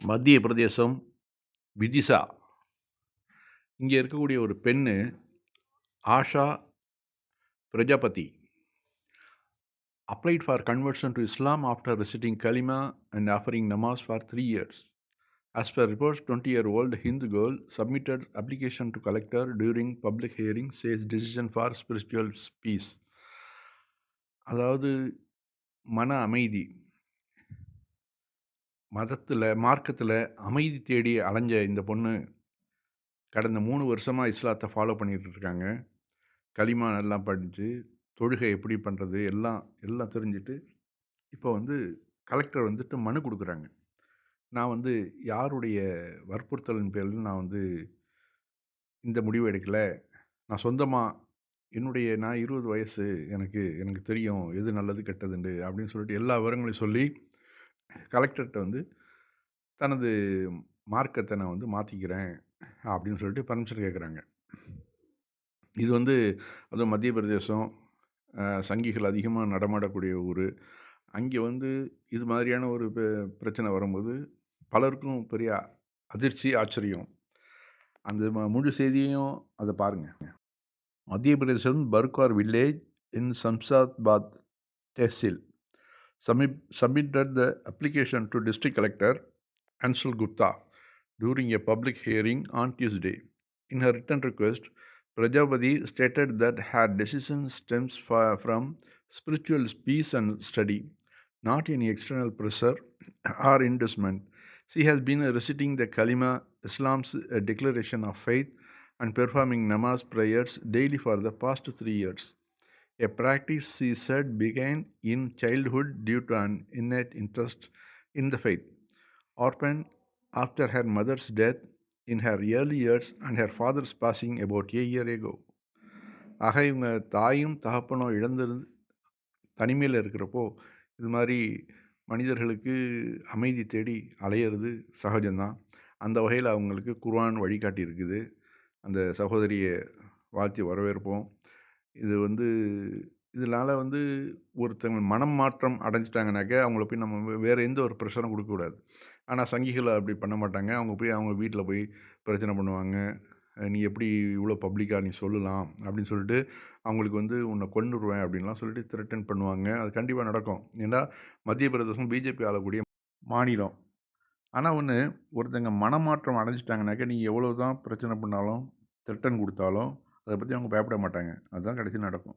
மத்திய பிரதேசம், விதிசா. இங்கே இருக்கக்கூடிய ஒரு பெண்ணு, Asha Prajapati, applied for conversion to Islam after reciting Kalima and offering namaz for 3 years. As per reports, 20-year-old Hindu girl submitted application to collector during public hearing, says decision for spiritual peace. அதாவது மன அமைதி, மதத்தில் மார்க்கத்தில் அமைதி தேடி அலைஞ்ச இந்த பொண்ணு கடந்த 3 வருஷமாக இஸ்லாத்தை ஃபாலோ பண்ணிகிட்டு இருக்காங்க. களிமா நல்லா படித்து, தொழுகை எப்படி பண்ணுறது எல்லாம் எல்லாம் தெரிஞ்சுட்டு, இப்போ வந்து கலெக்டர் வந்துட்டு மனு கொடுக்குறாங்க. நான் வந்து யாருடைய வற்புறுத்தலின் பேரில் நான் வந்து இந்த முடிவு எடுக்கலை. நான் சொந்தமாக நான் 20 வயசு, எனக்கு எனக்கு தெரியும் எது நல்லது கெட்டதுண்டு அப்படின்னு சொல்லிட்டு எல்லா விவரங்களையும் சொல்லி கலெக்டர்கிட்ட வந்து தனது மார்க்கத்தை நான் வந்து மாற்றிக்கிறேன் அப்படின்னு சொல்லிட்டு பர்மிஷன் கேட்குறாங்க. இது வந்து அதுவும் மத்திய பிரதேசம், சங்கிகள் அதிகமாக நடமாடக்கூடிய ஊர். அங்கே வந்து இது மாதிரியான ஒரு பிரச்சனை வரும்போது பலருக்கும் பெரிய அதிர்ச்சி, ஆச்சரியம். அந்த முழு செய்தியையும் அதை பாருங்கள். Madhya Pradesh Barkhar village in Shamshabad tehsil submitted the application to district collector Anshul Gupta during a public hearing on Tuesday. In her written request, Prajapati stated that her decision stems from spiritual peace and study, not any external pressure or inducement. She has been reciting the Kalima, Islam's declaration of faith, and performing namaz prayers daily for the past 3 years. A practice she said began in childhood due to an innate interest in the faith. Orphaned after her mother's death in her early years and her father's passing about a year ago. ஆக இவங்க தாயும் தகப்பனும் இழந்திருந்து தனிமையில் இருக்கிறப்போ இது மாதிரி மனிதர்களுக்கு அமைதி தேடி அலையிறது சகஜம்தான். அந்த வகையில் அவங்களுக்கு குர்ஆன் வழிகாட்டி இருக்குது. அந்த சகோதரியை வாழ்த்தி வரவேற்போம். இது வந்து இதனால் வந்து ஒருத்தவங்க மனம் மாற்றம் அடைஞ்சிட்டாங்கனாக்க அவங்கள போய் நம்ம வேறு எந்த ஒரு ப்ரெஷரும் கொடுக்கக்கூடாது. ஆனால் சங்கிகள் அப்படி பண்ண மாட்டாங்க. அவங்க போய் அவங்க வீட்டில் போய் பிரச்சனை பண்ணுவாங்க. நீ எப்படி இவ்வளோ பப்ளிக்காக நீ சொல்லலாம் அப்படின்னு சொல்லிட்டு அவங்களுக்கு வந்து உன்னை கொன்னுடுவேன் அப்படின்லாம் சொல்லிட்டு த்ரெட்டன் பண்ணுவாங்க. அது கண்டிப்பாக நடக்கும். ஏன்னா மத்திய பிரதேசம் பிஜேபி ஆளக்கூடிய மாநிலம். ஆனால் ஒருத்தங்க மனமாற்றம் அடைஞ்சிட்டாங்கனாக்கா நீ எவ்வளோ தான் பிரச்சனை பண்ணாலும், த்ரெட்டன் கொடுத்தாலும் அதை பற்றி அவங்க பயப்பட மாட்டாங்க. அதுதான் கடைசியில் நடக்கும்.